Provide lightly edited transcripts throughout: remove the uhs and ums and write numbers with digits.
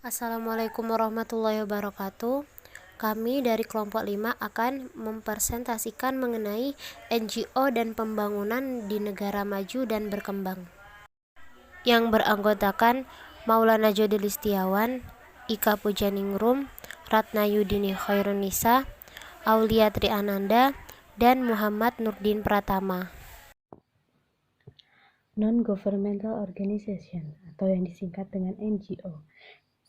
Assalamualaikum warahmatullahi wabarakatuh. Kami dari kelompok 5 akan mempresentasikan mengenai NGO dan pembangunan di negara maju dan berkembang, yang beranggotakan Maulana Jodi Listiawan, Ika Pujaningrum, Ratna Yudini Khairunisa, Aulia Triananda, dan Muhammad Nurdin Pratama. Non-governmental organization atau yang disingkat dengan NGO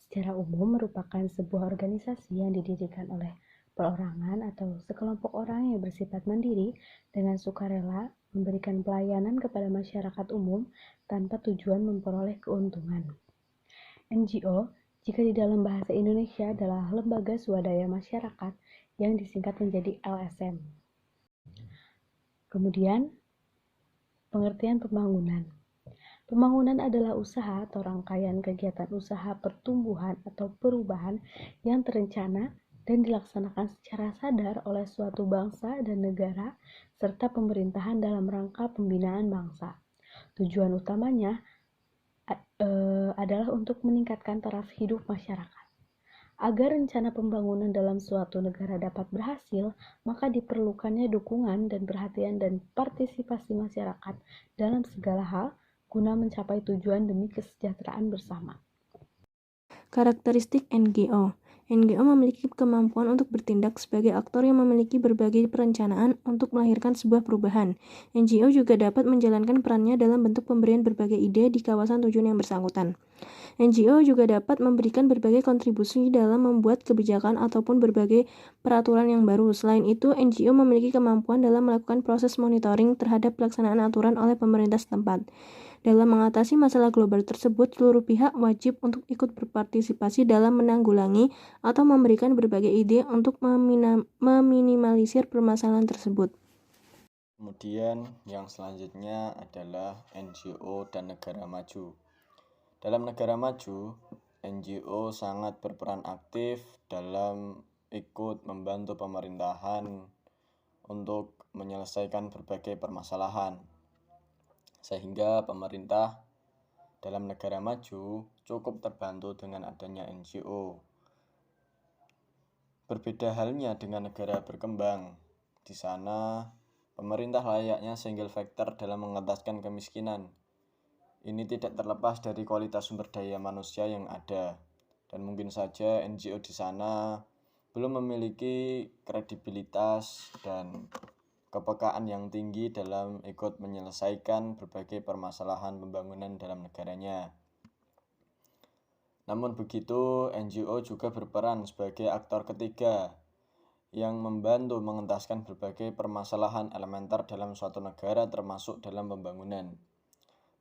secara umum merupakan sebuah organisasi yang didirikan oleh perorangan atau sekelompok orang yang bersifat mandiri dengan sukarela memberikan pelayanan kepada masyarakat umum tanpa tujuan memperoleh keuntungan. NGO, jika di dalam bahasa Indonesia, adalah lembaga swadaya masyarakat yang disingkat menjadi LSM. Kemudian, pengertian pembangunan. Pembangunan adalah usaha atau rangkaian kegiatan usaha pertumbuhan atau perubahan yang terencana dan dilaksanakan secara sadar oleh suatu bangsa dan negara serta pemerintahan dalam rangka pembinaan bangsa. Tujuan utamanya adalah untuk meningkatkan taraf hidup masyarakat. Agar rencana pembangunan dalam suatu negara dapat berhasil, maka diperlukannya dukungan dan perhatian dan partisipasi masyarakat dalam segala hal guna mencapai tujuan demi kesejahteraan bersama. Karakteristik NGO. NGO memiliki kemampuan untuk bertindak sebagai aktor yang memiliki berbagai perencanaan untuk melahirkan sebuah perubahan. NGO juga dapat menjalankan perannya dalam bentuk pemberian berbagai ide di kawasan tujuan yang bersangkutan. NGO juga dapat memberikan berbagai kontribusi dalam membuat kebijakan ataupun berbagai peraturan yang baru. Selain itu, NGO memiliki kemampuan dalam melakukan proses monitoring terhadap pelaksanaan aturan oleh pemerintah setempat. Dalam mengatasi masalah global tersebut, seluruh pihak wajib untuk ikut berpartisipasi dalam menanggulangi atau memberikan berbagai ide untuk meminimalisir permasalahan tersebut. Kemudian yang selanjutnya adalah NGO dan negara maju. Dalam negara maju, NGO sangat berperan aktif dalam ikut membantu pemerintahan untuk menyelesaikan berbagai permasalahan. Sehingga pemerintah dalam negara maju cukup terbantu dengan adanya NGO. Berbeda halnya dengan negara berkembang. Di sana, pemerintah layaknya single factor dalam mengentaskan kemiskinan. Ini tidak terlepas dari kualitas sumber daya manusia yang ada. Dan mungkin saja NGO di sana belum memiliki kredibilitas dan kepekaan yang tinggi dalam ikut menyelesaikan berbagai permasalahan pembangunan dalam negaranya. Namun begitu, NGO juga berperan sebagai aktor ketiga yang membantu mengentaskan berbagai permasalahan elementer dalam suatu negara termasuk dalam pembangunan.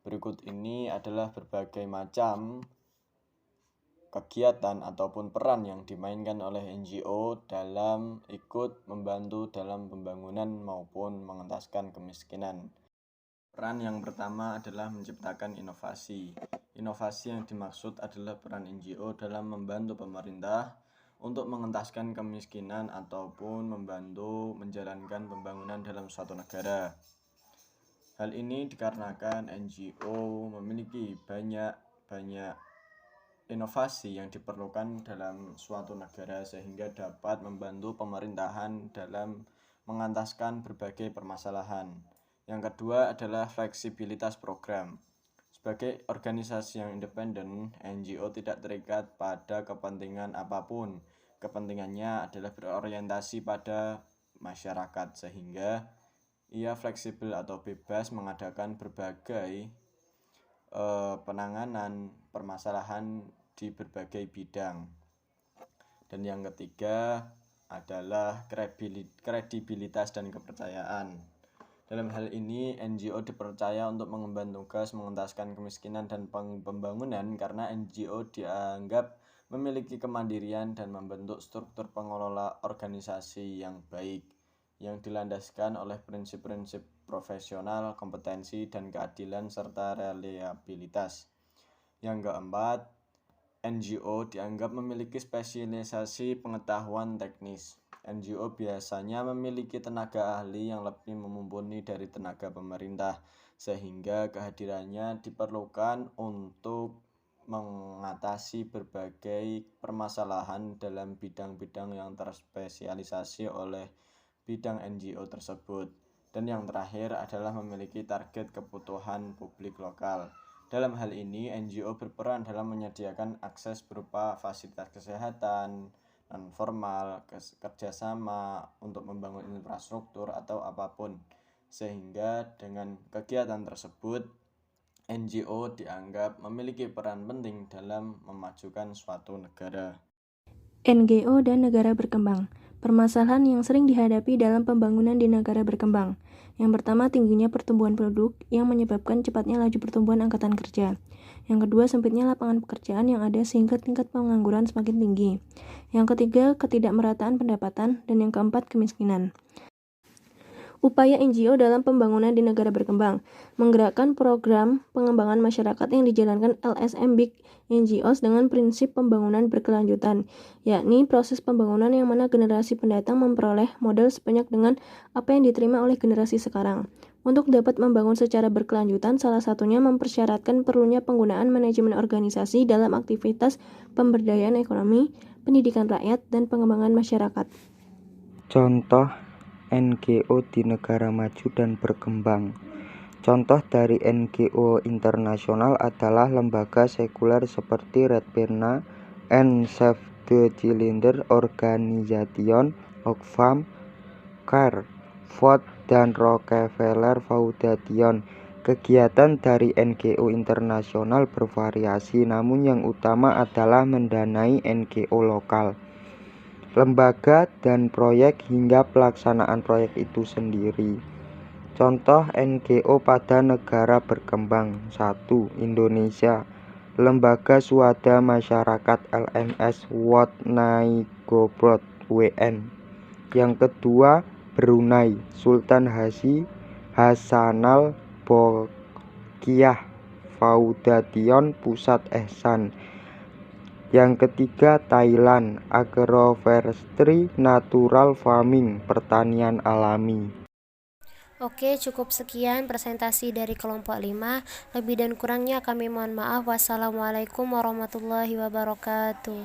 Berikut ini adalah berbagai macam kegiatan ataupun peran yang dimainkan oleh NGO dalam ikut membantu dalam pembangunan maupun mengentaskan kemiskinan. Peran yang pertama adalah menciptakan inovasi. Inovasi yang dimaksud adalah peran NGO dalam membantu pemerintah untuk mengentaskan kemiskinan ataupun membantu menjalankan pembangunan dalam suatu negara. Hal ini dikarenakan NGO memiliki banyak inovasi yang diperlukan dalam suatu negara sehingga dapat membantu pemerintahan dalam mengentaskan berbagai permasalahan. Yang kedua adalah fleksibilitas program. Sebagai organisasi yang independen, NGO tidak terikat pada kepentingan apapun. Kepentingannya adalah berorientasi pada masyarakat sehingga ia fleksibel atau bebas mengadakan berbagai penanganan permasalahan di berbagai bidang. Dan yang ketiga adalah kredibilitas dan kepercayaan. Dalam hal ini, NGO dipercaya untuk mengemban tugas mengentaskan kemiskinan dan pembangunan karena NGO dianggap memiliki kemandirian dan membentuk struktur pengelola organisasi yang baik, yang dilandaskan oleh prinsip-prinsip profesional, kompetensi, dan keadilan, serta reliabilitas. Yang keempat, NGO dianggap memiliki spesialisasi pengetahuan teknis. NGO biasanya memiliki tenaga ahli yang lebih mumpuni dari tenaga pemerintah, sehingga kehadirannya diperlukan untuk mengatasi berbagai permasalahan dalam bidang-bidang yang terspesialisasi oleh bidang NGO tersebut. Dan yang terakhir adalah memiliki target kebutuhan publik lokal. Dalam hal ini, NGO berperan dalam menyediakan akses berupa fasilitas kesehatan, non-formal, kerjasama untuk membangun infrastruktur atau apapun. Sehingga dengan kegiatan tersebut, NGO dianggap memiliki peran penting dalam memajukan suatu negara. NGO dan negara berkembang. Permasalahan yang sering dihadapi dalam pembangunan di negara berkembang. Yang pertama, tingginya pertumbuhan penduduk yang menyebabkan cepatnya laju pertumbuhan angkatan kerja. Yang kedua, sempitnya lapangan pekerjaan yang ada sehingga tingkat pengangguran semakin tinggi. Yang ketiga, ketidakmerataan pendapatan. Dan yang keempat, kemiskinan. Upaya NGO dalam pembangunan di negara berkembang menggerakkan program pengembangan masyarakat yang dijalankan LSM Big NGOs dengan prinsip pembangunan berkelanjutan, yakni proses pembangunan yang mana generasi pendatang memperoleh modal sebanyak dengan apa yang diterima oleh generasi sekarang. Untuk dapat membangun secara berkelanjutan, salah satunya mempersyaratkan perlunya penggunaan manajemen organisasi dalam aktivitas pemberdayaan ekonomi, pendidikan rakyat, dan pengembangan masyarakat. Contoh NGO di negara maju dan berkembang. Contoh dari NGO internasional adalah lembaga sekuler seperti Red Penna and Save the Children, Organisation Oxfam, CARE, Ford, dan Rockefeller Foundation. Kegiatan dari NGO internasional bervariasi, namun yang utama adalah mendanai NGO lokal, lembaga, dan proyek hingga pelaksanaan proyek itu sendiri. Contoh NGO pada negara berkembang. 1. Indonesia. Lembaga Swada Masyarakat LMS World Naigobot WN. Yang kedua, Brunei. Sultan Hassanal Bolkiah Foundation Pusat Ehsan. Yang ketiga, Thailand. Agroforestry Natural Farming, pertanian alami. Oke, cukup sekian presentasi dari kelompok 5. Lebih dan kurangnya kami mohon maaf. Wassalamualaikum warahmatullahi wabarakatuh.